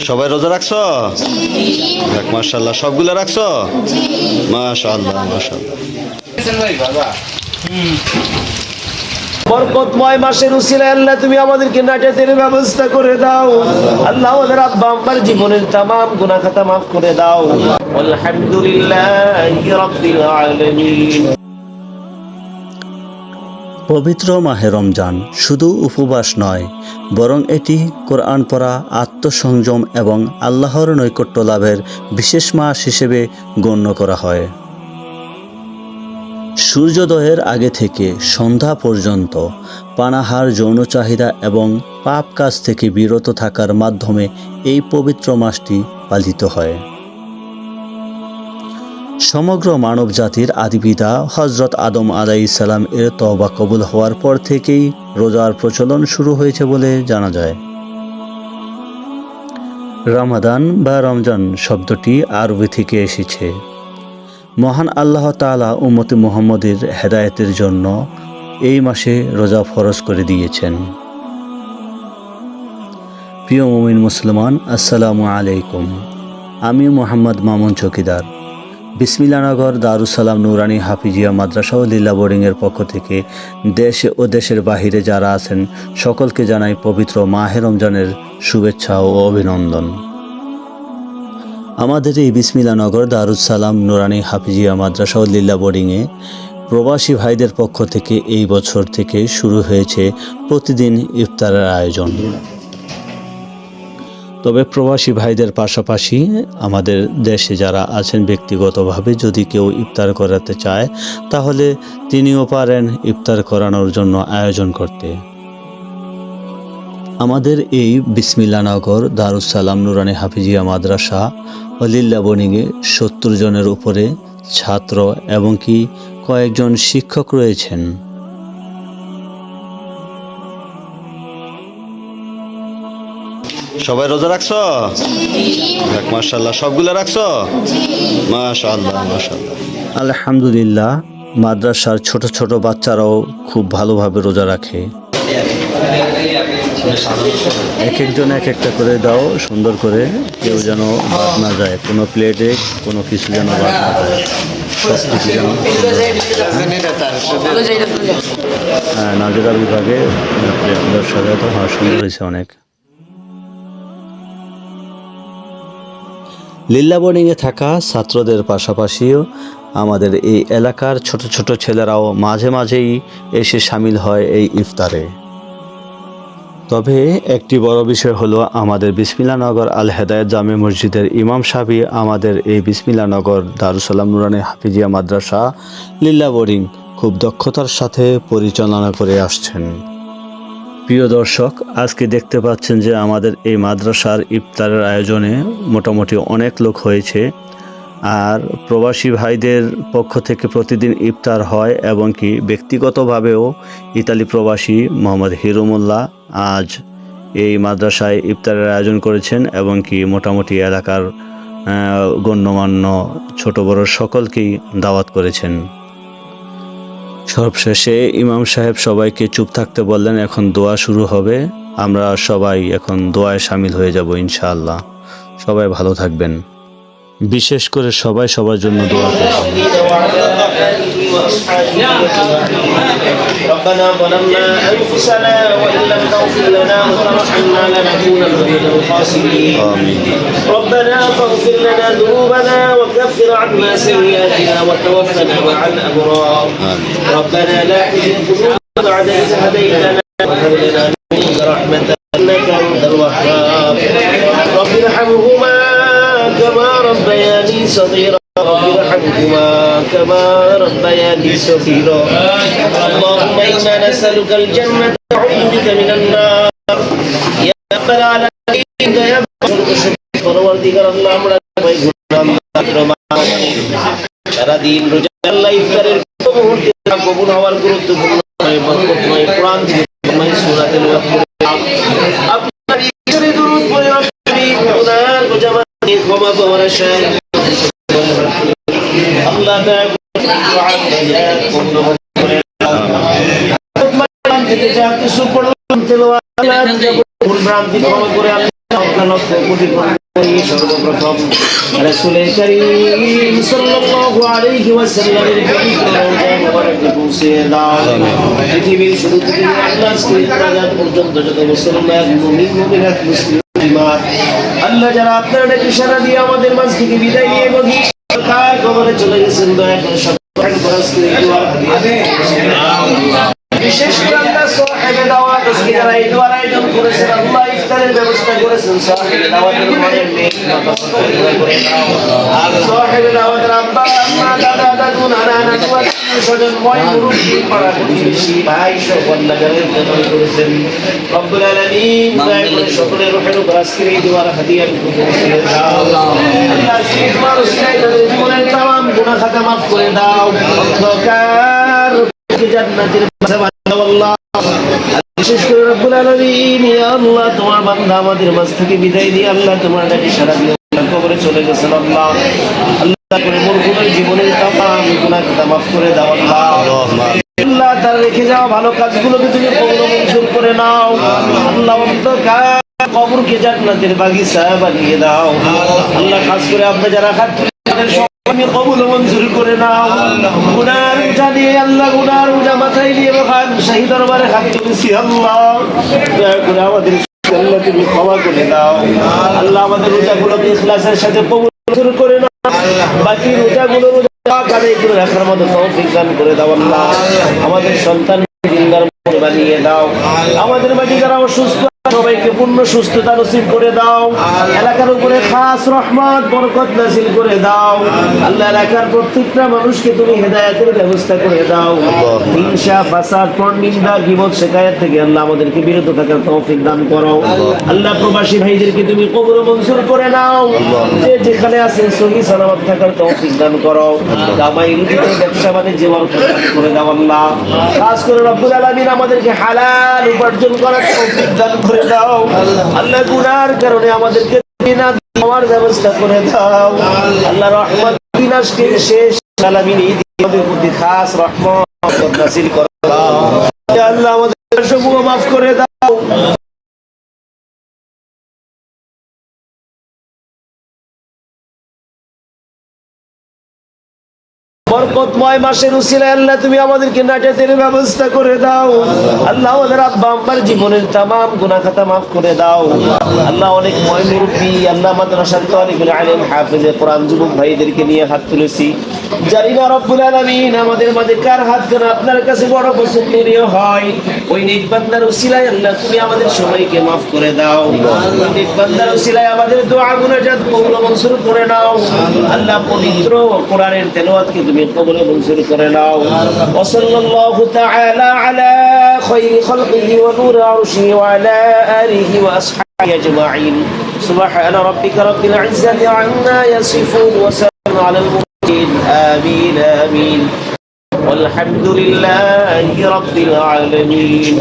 সবাই রোজা রাখছো? মাশাআল্লাহ, সবগুলো রাখছো? মাশাআল্লাহ মাশাআল্লাহ। বরকতময় মাসের উসিলায় আল্লাহ তুমি আমাদেরকে নাজাতের ব্যবস্থা করে দাও। আল্লাহ আমাদের আব্বা আম্মার জীবনের তামাম গুনাহ খাতা মাফ করে দাও। আলহামদুলিল্লাহি রাব্বিল আলামিন। পবিত্র মাহে রমজান শুধু উপবাস নয়, বরং এটি কোরআন পড়া, আত্মসংযম এবং আল্লাহর নৈকট্য লাভের বিশেষ মাস হিসেবে গণ্য করা হয়। সূর্যোদয়ের আগে থেকে সন্ধ্যা পর্যন্ত পানাহার, যৌন চাহিদা এবং পাপ কাজ থেকে বিরত থাকার মাধ্যমে এই পবিত্র মাসটি পালিত হয়। সমগ্র মানব জাতির আদিপিতা হযরত আদম আলাইহিস সালাম এর তওবা কবুল হওয়ার পর থেকেই রোজার প্রচলন শুরু হয়েছে বলে জানা যায়। রমাদান বা রমজান শব্দটি আরবি থেকে এসেছে। মহান আল্লাহ তাআলা উম্মতে মুহাম্মদের হেদায়েতের জন্য এই মাসে রোজা ফরজ করে দিয়েছেন। প্রিয় মুমিন মুসলমান, আসসালামু আলাইকুম। আমি মোহাম্মদ মামুন চৌকিদার বিসমিল্লাহনগর দারুস সালাম নুরানি হাফিজিয়া মাদ্রাসা ও লিল্লা বোর্ডিংয়ের পক্ষ থেকে দেশে ও দেশের বাহিরে যারা আছেন সকলকে জানাই পবিত্র মাহে রমজানের শুভেচ্ছা ও অভিনন্দন। আমাদের এই বিসমিল্লাহনগর দারুস সালাম নুরানি হাফিজিয়া মাদ্রাসা ও লিল্লা বোর্ডিংয়ে প্রবাসী ভাইদের পক্ষ থেকে এই বছর থেকে শুরু হয়েছে প্রতিদিন ইফতারের আয়োজন। তবে প্রবাসী ভাইদের পাশাপাশি আমাদের দেশে যারা আছেন ব্যক্তিগতভাবে যদি কেউ ইফতার করাতে চায় তাহলে তিনিও পারেন ইফতার করানোর জন্য আয়োজন করতে। আমাদের এই বিসমিল্লাহনগর দারুস সালাম নুরানি হাফিজিয়া মাদ্রাসা ও লিল্লা বোর্ডিংয়ে 70 জনের উপরে ছাত্র এবং কি কয়েকজন শিক্ষক রয়েছেন। সবাই রোজা রাখছো? মাশাআল্লাহ, সবগুলো রাখছো? মাশাআল্লাহ মাশাআল্লাহ। আলহামদুলিল্লাহ, মাদ্রাসার ছোট ছোট বাচ্চারাও খুব ভালোভাবে রোজা রাখে। এক একজন এক একটা করে দাও, সুন্দর করে, কেউ যেন বাদ না যায়, কোনো প্লেটে কোনো কিছু যেন বাদ না যায়, সব কিছু যেন। হ্যাঁ, নাজেরা বিভাগে প্লেটগুলোর সাজাতে সুন্দর হয়েছে অনেক। লিল্লা বোর্ডিংয়ে থাকা ছাত্রদের পাশাপাশিও আমাদের এই এলাকার ছোট ছোট ছেলেরাও মাঝে মাঝেই এসে সামিল হয় এই ইফতারে। তবে একটি বড় বিষয় হলো আমাদের বিসমিল্লাহনগর আল হেদায়েত জামে মসজিদের ইমাম সাহেব আমাদের এই বিসমিল্লাহনগর দারুস সালাম নুরানি হাফিজিয়া মাদ্রাসা লিল্লা বোর্ডিং খুব দক্ষতার সাথে পরিচালনা করে আসছেন। প্রিয় দর্শক, আজকে দেখতে পাচ্ছেন যে আমাদের এই মাদ্রাসার ইফতারের আয়োজনে মোটামুটি অনেক লোক হয়েছে। আর প্রবাসী ভাইদের পক্ষ থেকে প্রতিদিন ইফতার হয় এবং কি ব্যক্তিগতভাবেও ইতালি প্রবাসী মোহাম্মদ হিরুমুল্লাহ আজ এই মাদ্রাসায় ইফতারের আয়োজন করেছেন এবং কি মোটামুটি এলাকার গণ্যমান্য ছোট বড় সকলকেই দাওয়াত করেছেন। সবশেষে ইমাম সাহেব সবাইকে চুপ থাকতে বললেন, এখন দোয়া শুরু হবে, আমরা সবাই এখন দোয়ায় শামিল হয়ে যাব ইনশাআল্লাহ। সবাই ভালো থাকবেন, বিশেষ করে সবাই সবার জন্য দোয়া করবেন। ربنا ظلمنا أنفسنا وإن لم تغفر لنا وترحمنا لنكونن من الخاسرين. ربنا فاغفر لنا ذنوبنا وكفر عنا سيئاتنا وتوفنا مع الأبرار. ربنا لا تزغ قلوبنا بعد إذ هديتنا وهب لنا من لدنك رحمة إنك أنت الوهاب. رب ارحمهما كما ربياني صغيرا. رب ارحمهما كما ربياني صغيرا. اللهم إنا نسألك الجنة ونعوذ بك من النار يا رب العالمين. يا পরবর্তীকার আল্লাহ, আমরা সবাই সারা দিন রোজা আল্লাহ ইফতারের মুহূর্তে কবুল হওয়ার গুরুত্বপূর্ণ বরকতময় কোরআন থেকে সূরা তেলাওয়াত করে আপনার ইফতারে দরুদ পড়ে আপনি গুনাহ বোঝা মানে ক্ষমা পাওয়ার আশায় আল্লাহ তাআলা পূর্ণ করে যেতে যা কিছু পড়লাম তেলাওয়াত ভুল ভ্রান্তি ক্ষমা করে লক্ষ কোটি সর্বপ্রথম রাসূল করিম সাল্লাল্লাহু আলাইহি ওয়াসাল্লামের পবিত্র রওজায় মুবারকে পৌঁছে দাও। পৃথিবীর শুরু থেকে আল্লাহ পর্যন্ত যত মুসলমান মুমিন মুমিনাত মুসলিম আল্লাহ যারা আপনার ডাকে সাড়া দিয়ে আমাদের মাঝ থেকে বিদায় নিয়ে গভীর কবরে চলে গেছেন, দয়া করে সবাই ফরজ করে দোয়া বিশেষ করে আল্লাহ সাহেবে দাওয়াত আজকে যারা এই দোয়ার আয়োজন করেছেন, আল্লাহ ইফতারের ব্যবস্থা করেছেন, সাহেবে দাওয়াতের ঘরের মেয়ে করে দাও। সাহেবে দাওয়াতের আব্বা আম্মা দাদা দাদু নানা নানু স্বজন ময় মুরব্বি পাড়া প্রতিবেশী ভাই সব আল্লাহ যারা ইফতার করেছেন রব্বুল আলামিন দয়া করে সকলের রূহের উপর আজকের এই দোয়ার হাদিয়া পৌঁছে দাও। আল্লাহ আজকে তোমার উসিলায় তাদের জীবনের তামাম গুনাহ খাতা মাফ করে দাও। অন্ধকার জান্নাতের আল্লাহ বিশেষ করে রব্বুল আলামিন ইয়া আল্লাহ তোমার বান্দা আমাদের মাঝ থেকে বিদায় দিয়ে আল্লাহ তোমার ডাকে সাড়া দিয়ে কবরে চলে গেছেন। আল্লাহ আল্লাহ করে মোর গুনার জীবনের তামাম গুনাহ খাতা মাফ করে দাও। আল্লাহ তার রেখে যাওয়া ভালো কাজগুলোকে তুমি কবুল মঞ্জুর করে নাও। আল্লাহ অন্ধকার কবরকে জান্নাতের বাগিচা বানিয়ে দাও। আল্লাহ খাস করে আপনি যারা হাত তুমি কবুল মঞ্জুর করে নাও। গুনার উঠা দিয়ে আল্লাহ গুনার উঠা মাথায় দিয়ে খান শাহী দরবারে হাত তুলেছি। আল্লাহ দয়া করে আমাদের আল্লাহ তুমি ক্ষমা করে দাও। আল্লাহ আমাদের রোজাগুলোকে ইখলাসের সাথে কবুল মঞ্জুর করে নাও। বাকি রোজাগুলো আদায় করে রাখার মতো তৌফিক দান করে দাও। আল্লাহ আমাদের সন্তান দিনদার বানিয়ে দাও। আমাদের বাড়ি যারা অসুস্থ সবাইকে পূর্ণ সুস্থতা নসিব করে দাও। এলাকার উপরে খাস রহমত বরকত নাযিল করে দাও। আল্লাহ এলাকার প্রত্যেকটা মানুষকে তুমি হেদায়েতের ব্যবস্থা করে দাও। হিংসা ফাসাদ পরনিন্দা গীবত শিকায়াত থেকে আল্লাহ আমাদেরকে বিরত থাকার তৌফিক দান করো। আল্লাহ প্রবাসী ভাইদেরকে তুমি কবুল মঞ্জুর করে নাও। যে যেখানে আছে সহি সালামত থাকার তৌফিক দান করো। কামাই রুজিতে ব্যবসা বাণিজ্যে বরকত দান করে দাও। আল্লাহ খাস করে রব্বুল আলামিন আমাদেরকে হালাল উপার্জন করার তৌফিক দান করে দাও। আল্লাহ গুনার কারণে আমাদেরকে না দেওয়ার ব্যবস্থা করে দাও। আল্লাহ রহমত বিনাশকে শেষ আলামিন এই আমাদের প্রতি খাস রহমত নাযিল করে দাও। ইয়া আল্লাহ আমাদের সবগুলো মাফ করে দাও। বরকতময় মাসের উসিলায় আল্লাহ তুমি আমাদেরকে নাজাতের ব্যবস্থা করে দাও। আল্লাহ আমাদের আব্বা আম্মার জীবনের তামাম গুনাহ খাতা মাফ করে দাও। আল্লাহ অনেক ময় মুরব্বি আল্লাহ মাদ্রাসার তালিবুল ইলম হাফেজে কোরআন যুবক ভাইদেরকে নিয়ে হাত তুলেছি। জানি না রব্বুল আলামিন আমাদের মাঝে কার হাত যেন আপনার কাছে বড় পছন্দনীয় হয়। ওই নেক বান্দার উসিলায় আল্লাহ তুমি আমাদের সবাইকে মাফ করে দাও। ওই নেক বান্দার উসিলায় আমাদের দোয়া মুনাজাত কবুল মঞ্জুর করে নাও। আল্লাহ পবিত্র কোরআনের তেলাওয়াতকে তুমি কবুল মঞ্জুর করে নাও। ওয়া সাল্লাল্লাহু তাআলা আলা খায়রি খালকিহি ওয়া নূরি আরশিহি ওয়া আলা আলিহি ওয়া আসহাবিহি আজমাইন। সুবহান রাব্বিকা রাব্বিল ইজ্জাতি আম্মা ইয়াসিফুন ওয়া সালামুন আলাল মুরসালিন। আমিন আমিন। আলহামদুলিল্লাহি রাব্বিল আলামিন।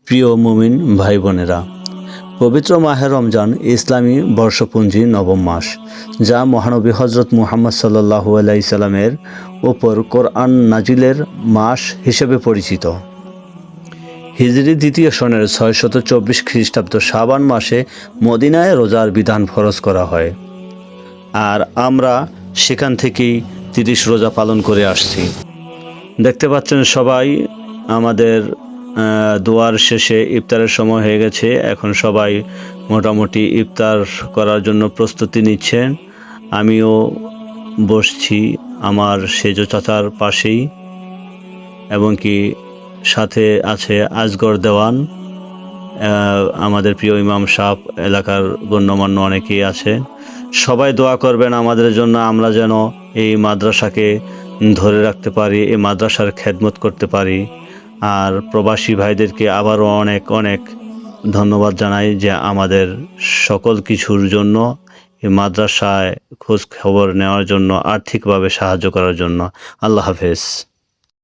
প্রিয় মুমিন ভাই বোনেরা, পবিত্র মাহে রমজান ইসলামী বর্ষপঞ্জি নবম মাস, যা মহানবী হজরত মুহাম্মদ সাল্লাল্লাহু আলাইহি সাল্লামের ওপর কোরআন নাজিলের মাস হিসেবে পরিচিত। হিজরি দ্বিতীয় সনের 624 খ্রিস্টাব্দ শাবান মাসে মদিনায় রোজার বিধান ফরজ করা হয়, আর আমরা সেখান থেকেই 30 রোজা পালন করে আসছি। দেখতে পাচ্ছেন সবাই আমাদের দোয়ার শেষে ইফতারের সময় হয়ে গেছে। এখন সবাই মোটামুটি ইফতার করার জন্য প্রস্তুতি নিচ্ছেন। আমিও বসছি আমার সেজ চাচার পাশেই, এবং কি সাথে আছে আজগর দেওয়ান, আমাদের প্রিয় ইমাম সাহেব, এলাকার গণ্যমান্য অনেকেই আছে। সবাই দোয়া করবেন আমাদের জন্য, আমরা যেন এই মাদ্রাসাকে ধরে রাখতে পারি, এই মাদ্রাসার খেদমত করতে পারি। আর প্রবাসী ভাইদেরকে আবারও অনেক অনেক ধন্যবাদ জানাই যে আমাদের সকল কিছুর জন্য, এই মাদ্রাসায় খোঁজ খবর নেওয়ার জন্য, আর্থিকভাবে সাহায্য করার জন্য। আল্লাহ হাফেজ।